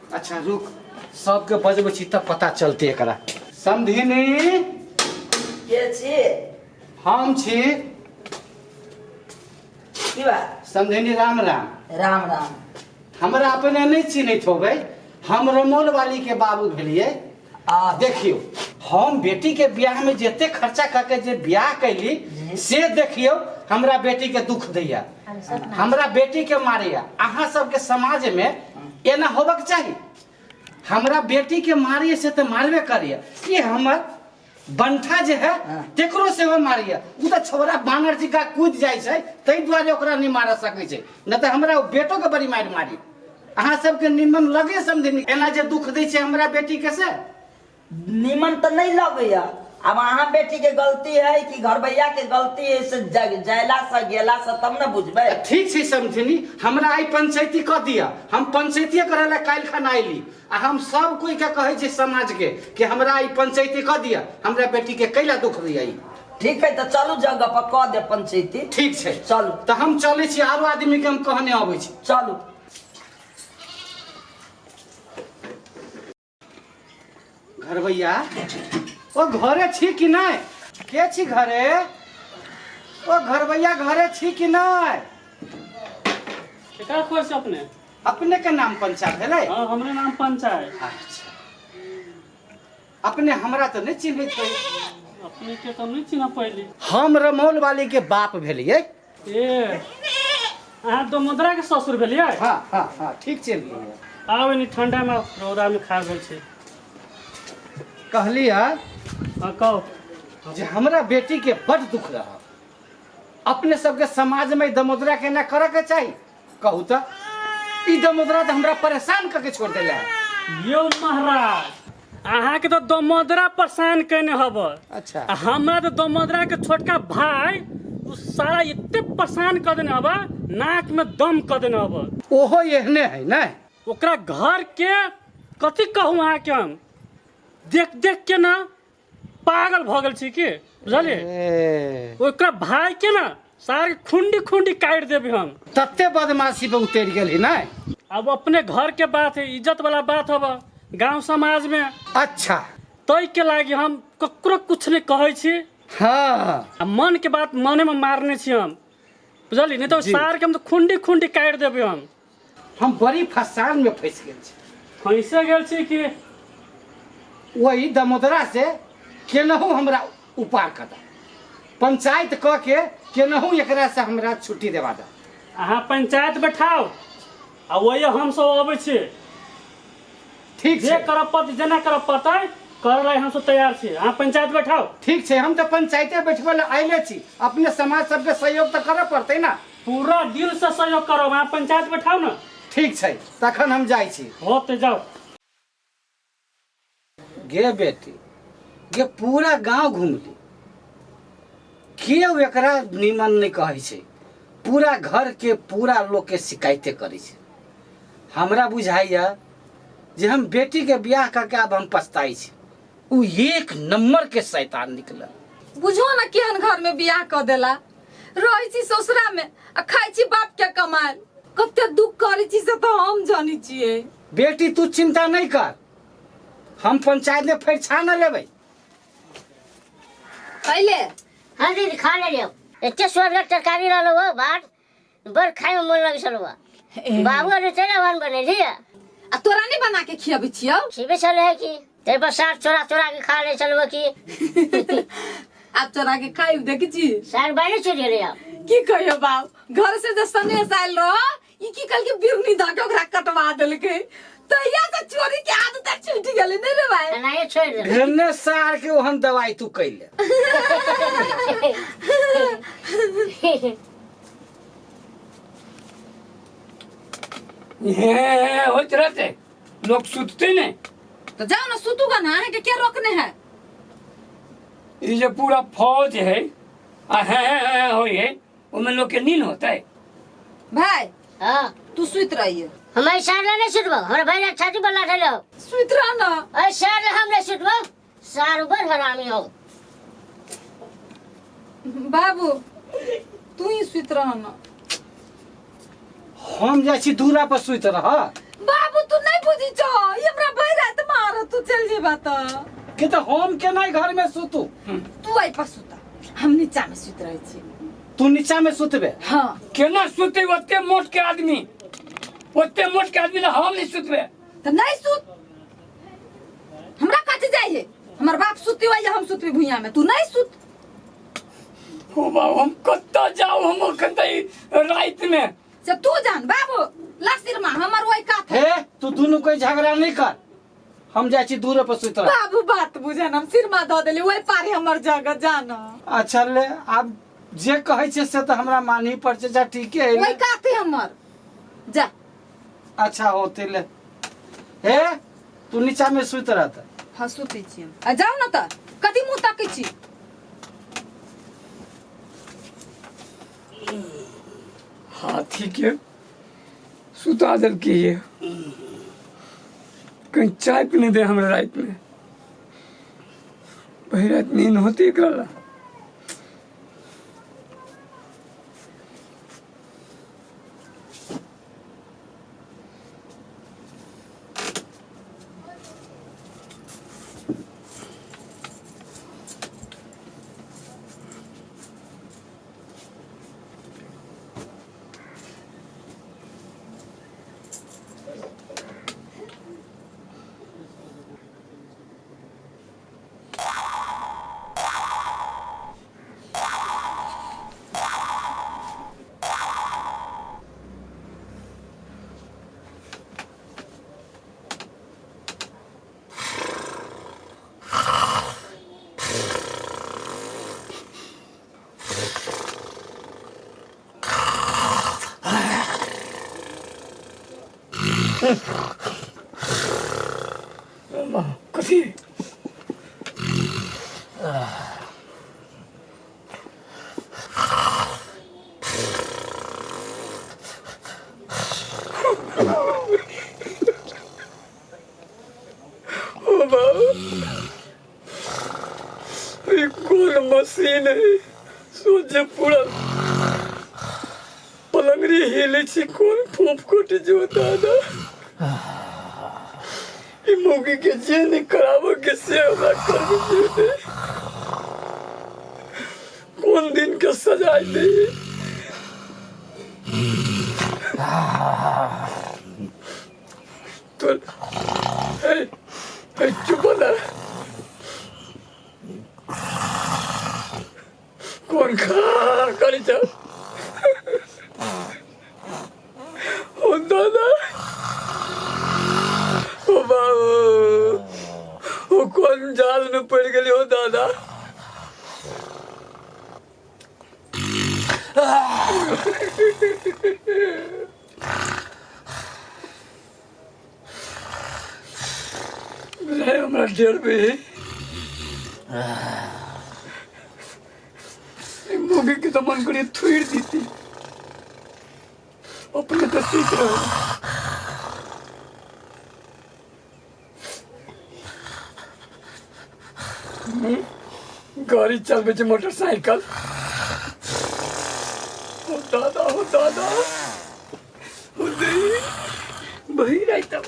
अच्छा रुक, सबके बजबै छी तब पता चलते एकरा। समधिनी के छी? हम छी। की बात? समधिनी राम राम। राम राम। हमरा अपने नहीं चिन्हैत होबै, हम रमोल वाली के बाबू भेलिए। देखियो, हम बेटी के ब्याह में जेते खर्चा करके जे ब्याह कैली से देखियो हमरा बेटी के दुख दैया, हमरा बेटी के मारैया। अहाँ सबके समाज में एना होबक चाहिए। हमरा बेटी के मारिए से तो मारबे करिए। ये हमर बंठा जे है तेकरो से वो मारिए। उ तो छोरा बानर जी का कूद जाय छै, तै द्वारे ओकरा नहीं मार सकै छै। न तो हमरा बेटो के बड़ी मार मारी। अहाँ सबके निमन लगे समझनी एना जे दुख दै छै हमरा बेटी के से? निमन तो नहीं लगैया। अब अहाँ बेटी के गलती है कि घर भैया के गलती है से जैला से गेला से तब न बुझबे। ठीक छै समझनी, हमरा आई पंचायती क दिया। हम पंचायती करे ला काल खन आइली आ हम सब कोई के कहे छी समाज के कि हमरा आई पंचायती क दिया। हमरा बेटी के कैला दुख दिया। ठीक है तो चलू जगह पर क दे पंचायती। ठीक छै चलू। तो हम चले छी, आरो आदमी के हम कहने आबै छी। चलू। घर भैया ओ घरे छी कि नहीं? के छी घरे? ओ घर भैया घरे छी कि नहीं? केकरा खोज छै अपने? अपने के नाम पंचायत भेलै? हां हमरे नाम पंचायत। अच्छा, अपने हमरा तो नहीं चिन्हैत छै। अपने के तो नहीं चिन्ह पहले। हम रमोल वाली के बाप भेलिए। ए अहाँ तो मुद्रा के ससुर भेलिए? हां हां हां ठीक चिन्हलिए। आब नि ठंडा में रौदा में खा गेल छै। कहलिया हां कहो जे हमरा बेटी के बड़ दुख रहा। अपने सबके समाज में दमोदरा के ना करे के चाहिए। कहू तो ई दमोदरा तो हमरा परेशान करके छोड़ देला। यो महाराज अहाँ के तो दमोदरा परेशान कने हब। अच्छा, हमरा तो दमोदरा के छोटका भाई उ सारा इत्ते परेशान कर देने हब, नाक में दम कर देने हब। ओहो एहने है ना। ओकरा घर के कथी कहूँ अहाँ के हम देख देख के ना पागल भ गेल छी की बुझलिए। ओकरा भाई के ना सारे खुंडी खुंडी काट देबे हम। तत्ते बदमाशी पे उतर गेल है ना। अब अपने घर के बात है, इज्जत वाला बात हब गांव समाज में। अच्छा तै के लागी हम ककरो कुछ नहीं कहै छी। हाँ मन के बात मने में मारने छी हम बुझली। नहीं तो सार के हम तो खुंडी खुंडी काट देबे हम बड़ी फसान में फंस गेल छी। फंसे गेल छी कि वही दमोदरा से केनहू हमरा उपार कर दा। पंचायत क के केनहू एकरा से हमरा छुट्टी देवा दा। अहाँ पंचायत बैठाओ आ वही हम सब अबै छी। ठीक जे छै, करब पड़तै जेना करब पड़तै कर लै हम सब तैयार छी। अहाँ पंचायत बैठाओ। ठीक छै, हम तो पंचायते बैठबे ला आइले छी। अपने समाज सबके सहयोग तो करे पड़तै ना। पूरा दिल से सहयोग करब। अहाँ पंचायत बैठाओ ना। ठीक छै, तखन हम जाइ छी। होते जाओ। गे बेटी, गे पूरा गांव घूमली, केओ एकरा निमन नहीं कहै छै। पूरा घर के पूरा लोग के शिकायते करै छै। हमरा बुझाइया जे हम बेटी के ब्याह करके अब हम पछताई छी। उ एक नंबर के शैतान निकलल। बुझो ना केहन घर में बियाह कर देला। रही छी ससुरा में आ खाई छी बाप के कमाल। कते दुख करी छी से तो हम जानी छिए। बेटी तू चिंता नहीं कर, हम पंचायत में फिर छान लेबै। पहले हाँ दीदी खा ले लियो। इतने स्वाद तरकारी रहलो हो भात बड़ खाए में मन लगे चलो बाबू ने तेरा वन बने लिया। आ तोरा नहीं बना के खियाबे छियो? सीबे चले है कि तेरे पर साग चोरा चोरा के खा ले चलो की आप चोरा के खाई देखी छी। साग बाने चोरी रे आप की कहियो बाप, घर से जे सनेस आइल रहो ई की कल के बिरनी द के ओकरा कटवा देलके। तैया से चोरी के आदत छूट गेले नहीं रे भाई। ना ये छोड़ दे घरने सार के ओहन दवाई तू कैले। ये होत रहते लोग सुतते नहीं। तो जाओ ना सुतूगा ना, है के क्या रोकने है? ये जो पूरा फौज है हो ये उनमें लोग के नींद होता है। भाई हां तू सुत रहिए। हमारे सार ने सुतबो हमरा भाई ने छाती पर लाठे लो सुत रह ना। अरे सार हम ने सुतबो सार ऊपर हरामी हो। बाबू तू ही सुत रह ना। हम जाइ छी दूरा पर सुत रह। बाबू तू नहीं बुझी छो। बात कि तो हम के नहीं घर में सुतू। तू आई पर सुता, हम नीचा में सुत रहे छी। तू नीचा में सुतबे? हाँ केना सुते ओते मोट के आदमी, ओते मोट के आदमी ना हम नहीं सुतबे। तो नहीं सुत, हमरा कट जाए है। हमार बाप सुती हुआ या हम सुतबे भुइया में, तू नहीं सुत। हो बाबू हम कत्ता जाओ, हम कतई रात में से तू जान बाबू लासिर मां हमर वही काथ है। हे तू दोनों कोई झगड़ा नहीं कर, हम जाए छी दूर पर सुत रह। बाबू बात बुझन, हम सिर मा द देली वही पारी हमर जगह जान। अच्छा ले, आप जे कहे छे से तो हमरा मानही पर छे। जा ठीक है वही काथ है हमर, जा। अच्छा होते ले। हे तू नीचा में सुत रहता। हाँ सुती छी हम। आ जाओ ना त कथी मुंह ताकै छी। हाँ ठीक है, सुता दल की है। कहीं चाय पीने दे हमरा रात में, वही रात नींद होती एकरा ला। कथी कौन मशीन है, सोचे पूरा पलंगरी हिले छी। कौन फूफ कोट जो दादा ई मुगी के जे नहीं कराबो के से हमरा कर दे। कौन दिन के सजाए दे। तो ए चुप ना, कौन खा करी जा। ओ दादा, ओ बाबू, ओ कौन जाल में पड़ गई हो दादा। हमारा डेढ़ पे मुगी की तो मन करिए थुड़ दी थी, अपने तो सीख रहे। गाड़ी चल बे मोटरसाइकिल। हो दादा, हो दादा, हो नहीं बही रहता।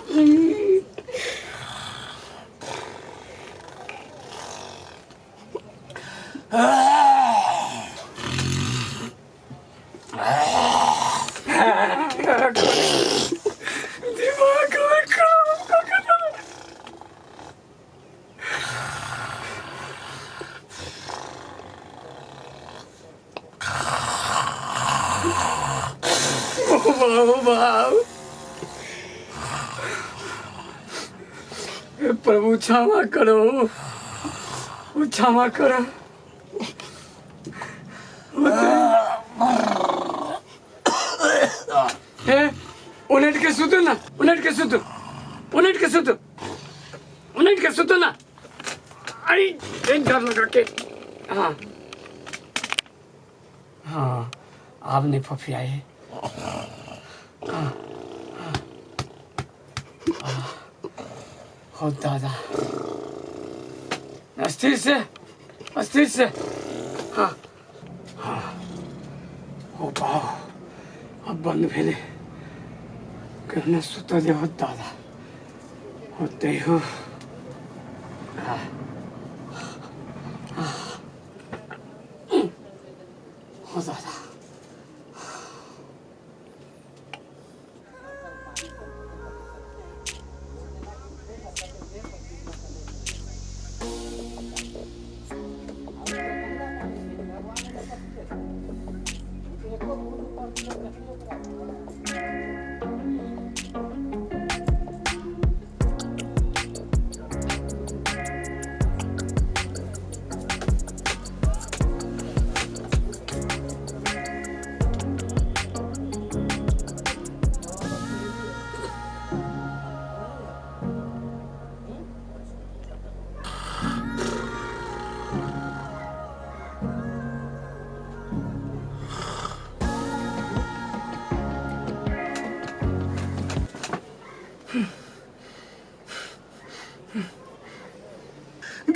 दिमाग में काम करता। प्रभु क्षमा करो, क्षमा करो। उलट के सुतो ना, उलट के सुतो, उलट के सुतो, उलट के सुतो ना। अरे एक घर लगा के। हाँ हाँ, आप नहीं फफी आए। हो दादा, अस्थिर से, अस्थिर से। हाँ हाँ, हो बाबू, अब बंद भेले। कहना सुता दे। हो दादा, होते हो हो दादा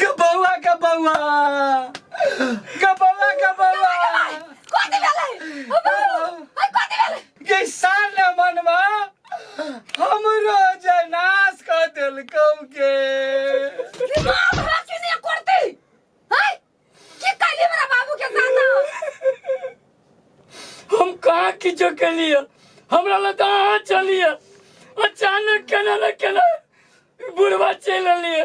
गबौआ गबौआ गबौआ गबौआ कथी भेलै ओ बाबू ओइ कथी भेलै के साल मनवा हमरो जनास क देलकौ के दिमाग राखी नहीं करती है की कहली मेरा बाबू के साथ हम कहाँ किछो केलिए हमरा लग चलिए अचानक केना न केना बुढ़वा चल लिए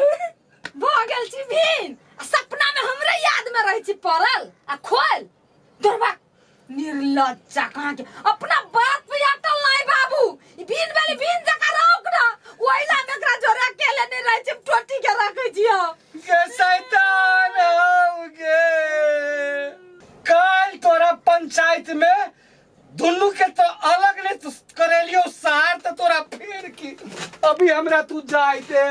भ गेल छी भीन सपना में हमरे याद में रही छी पड़ल आ खोल दुर्बा निर्लज्जा कहाँ के अपना बात पे अटल नहीं बाबू ई भीन वाली भीन जका रोक ना ओइला में एकरा जोरा अकेले नहीं रही छी टोटी के रखै छी हम के शैतान होगे कल तोरा पंचायत में दुन्नू के तो अलग ने तो करेलियो सार तो तोरा फेर की अभी हमरा तू जाई दे